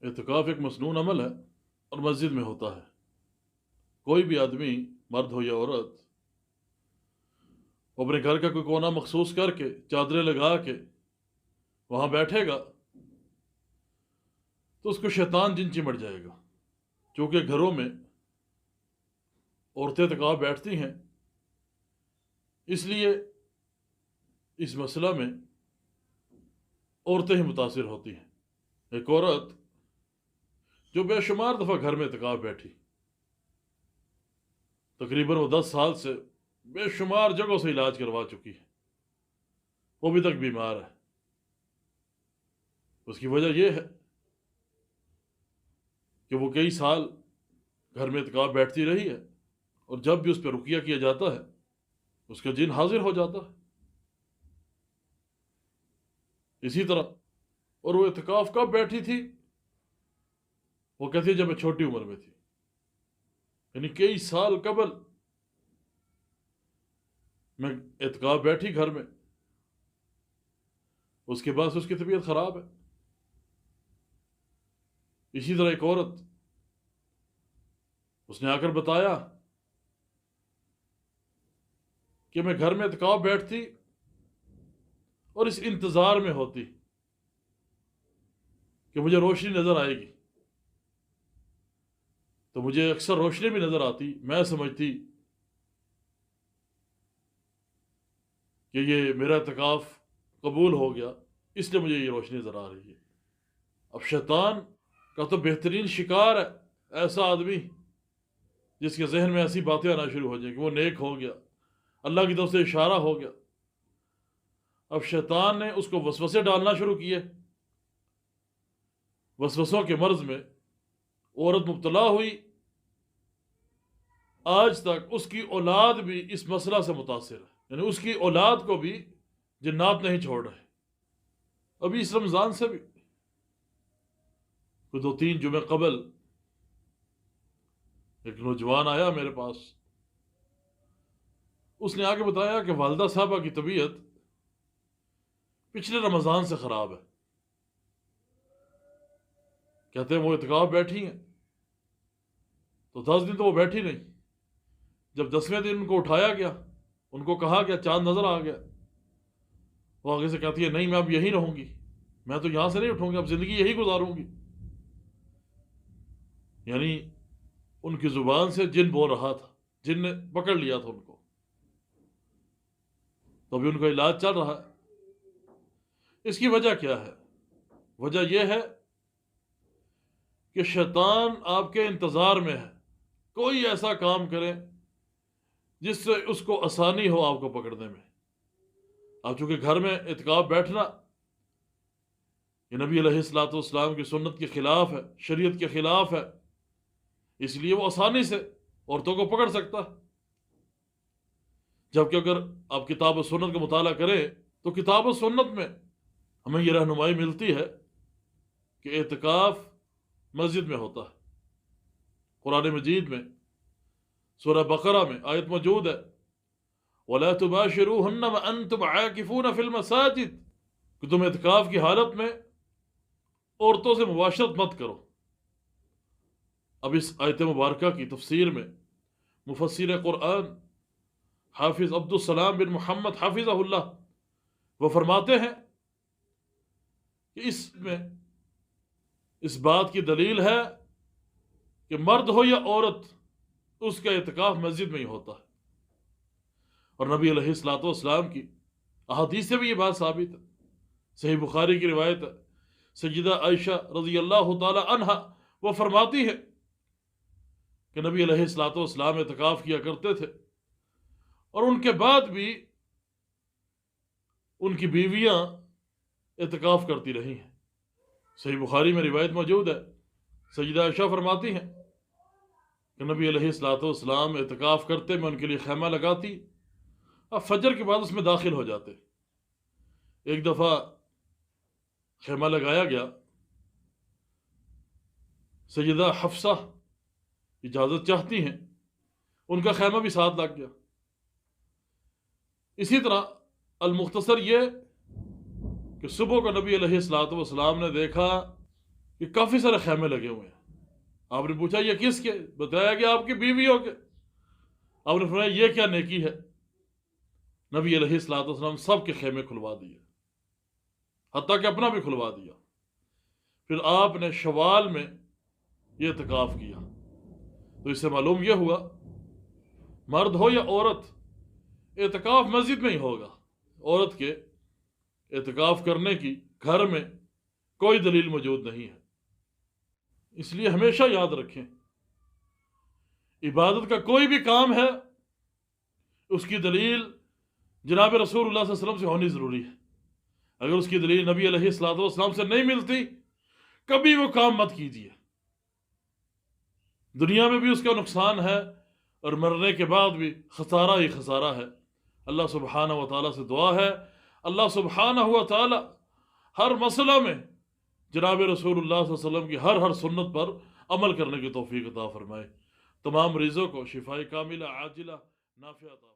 اعتکاف ایک مسنون عمل ہے اور مسجد میں ہوتا ہے۔ کوئی بھی آدمی، مرد ہو یا عورت، وہ اپنے گھر کا کوئی کونا مخصوص کر کے چادریں لگا کے وہاں بیٹھے گا تو اس کو شیطان جن چمٹ جائے گا۔ چونکہ گھروں میں عورتیں اعتکاف بیٹھتی ہیں، اس لیے اس مسئلہ میں عورتیں ہی متاثر ہوتی ہیں۔ ایک عورت جو بے شمار دفعہ گھر میں اعتکاف بیٹھی، تقریباً وہ 10 سال سے بے شمار جگہوں سے علاج کروا چکی ہے، وہ ابھی تک بیمار ہے۔ اس کی وجہ یہ ہے کہ وہ کئی سال گھر میں اعتکاف بیٹھتی رہی ہے، اور جب بھی اس پہ رقیہ کیا جاتا ہے اس کا جن حاضر ہو جاتا ہے۔ اسی طرح، اور وہ اعتکاف کب بیٹھی تھی؟ وہ کہتی ہے جب میں چھوٹی عمر میں تھی، یعنی کئی سال قبل میں اعتکاف بیٹھی گھر میں۔ اس کے بعد سے اس کی طبیعت خراب ہے۔ اسی طرح ایک عورت، اس نے آ کر بتایا کہ میں گھر میں اعتکاف بیٹھتی اور اس انتظار میں ہوتی کہ مجھے روشنی نظر آئے گی، تو مجھے اکثر روشنی بھی نظر آتی، میں سمجھتی کہ یہ میرا اعتکاف قبول ہو گیا، اس لیے مجھے یہ روشنی نظر آ رہی ہے۔ اب شیطان کا تو بہترین شکار ہے ایسا آدمی جس کے ذہن میں ایسی باتیں آنا شروع ہو جائیں کہ وہ نیک ہو گیا، اللہ کی طرف سے اشارہ ہو گیا۔ اب شیطان نے اس کو وسوسے ڈالنا شروع کیے۔ وسوسوں کے مرض میں عورت مبتلا ہوئی، آج تک اس کی اولاد بھی اس مسئلہ سے متاثر ہے، یعنی اس کی اولاد کو بھی جنات نہیں چھوڑ رہے۔ ابھی اس رمضان سے بھی کوئی 2-3 جمعے قبل ایک نوجوان آیا میرے پاس، اس نے آگے بتایا کہ والدہ صاحبہ کی طبیعت پچھلے رمضان سے خراب ہے۔ کہتے ہیں وہ اعتکاف بیٹھی ہیں تو 10 دن تو وہ بیٹھی نہیں، جب 10ویں دن ان کو اٹھایا گیا، ان کو کہا گیا چاند نظر آ گیا، وہ آگے سے کہتی ہے نہیں میں اب یہیں رہوں گی، میں تو یہاں سے نہیں اٹھوں گی، اب زندگی یہی گزاروں گی۔ یعنی ان کی زبان سے جن بول رہا تھا، جن نے پکڑ لیا تھا ان کو، تو ابھی ان کا علاج چل رہا ہے۔ اس کی وجہ کیا ہے؟ وجہ یہ ہے کہ شیطان آپ کے انتظار میں ہے، کوئی ایسا کام کرے جس سے اس کو آسانی ہو آپ کو پکڑنے میں۔ اب چونکہ گھر میں اعتکاف بیٹھنا یہ نبی علیہ الصلوۃ والسلام کی سنت کے خلاف ہے، شریعت کے خلاف ہے، اس لیے وہ آسانی سے عورتوں کو پکڑ سکتا ہے۔ جبکہ اگر آپ کتاب و سنت کا مطالعہ کریں تو کتاب و سنت میں ہمیں یہ رہنمائی ملتی ہے کہ اعتکاف مسجد میں ہوتا ہے۔ قرآن مجید میں سورہ بقرہ میں آیت موجود ہے وَلَا تُبَاشِرُوهُنَّ وَأَنْتُمْ عَاكِفُونَ فِي الْمَسَاجِدِ، کہ تم اعتکاف کی حالت میں عورتوں سے مباشرت مت کرو۔ اب اس آیت مبارکہ کی تفسیر میں مفسر قرآن حافظ عبدالسلام بن محمد حافظہ اللہ وہ فرماتے ہیں کہ اس میں اس بات کی دلیل ہے کہ مرد ہو یا عورت اس کا اعتکاف مسجد میں ہی ہوتا ہے، اور نبی علیہ الصلوۃ والسلام کی احادیث سے بھی یہ بات ثابت ہے۔ صحیح بخاری کی روایت ہے، سیدہ عائشہ رضی اللہ تعالی عنہا وہ فرماتی ہے کہ نبی علیہ الصلوۃ والسلام اعتکاف کیا کرتے تھے، اور ان کے بعد بھی ان کی بیویاں اعتکاف کرتی رہی ہیں۔ صحیح بخاری میں روایت موجود ہے، سیدہ عائشہ فرماتی ہیں کہ نبی علیہ الصلوۃ والسلام اعتکاف کرتے، میں ان کے لیے خیمہ لگاتی، اب فجر کے بعد اس میں داخل ہو جاتے۔ ایک دفعہ خیمہ لگایا گیا، سیدہ حفصہ اجازت چاہتی ہیں، ان کا خیمہ بھی ساتھ لگ گیا۔ اسی طرح المختصر یہ کہ صبح کو نبی علیہ الصلوۃ والسلام نے دیکھا کہ کافی سارے خیمے لگے ہوئے ہیں. آپ نے پوچھا یہ کس کے؟ بتایا کہ آپ کی بیویوں کے. آپ نے فرمایا یہ کیا نیکی ہے؟ نبی علیہ الصلوۃ والسلام سب کے خیمے کھلوا دیے، حتیٰ کہ اپنا بھی کھلوا دیا. پھر آپ نے شوال میں یہ اعتکاف کیا. تو اس سے معلوم یہ ہوا مرد ہو یا عورت اعتکاف مسجد میں ہی ہوگا. عورت کے اعتکاف کرنے کی گھر میں کوئی دلیل موجود نہیں ہے. اس لیے ہمیشہ یاد رکھیں عبادت کا کوئی بھی کام ہے اس کی دلیل جناب رسول اللہ صلی اللہ علیہ وسلم سے ہونی ضروری ہے. اگر اس کی دلیل نبی علیہ الصلوۃ والسلام سے نہیں ملتی کبھی وہ کام مت کیجیے. دنیا میں بھی اس کا نقصان ہے اور مرنے کے بعد بھی خسارہ ہی خسارہ ہے. اللہ سبحانہ و تعالیٰ سے دعا ہے اللہ سبحانہ و تعالیٰ ہر مسئلہ میں جناب رسول اللہ صلی اللہ علیہ وسلم کی ہر سنت پر عمل کرنے کی توفیق عطا فرمائے. تمام مریضوں کو شفائے کاملہ عاجلہ نافعہ عطا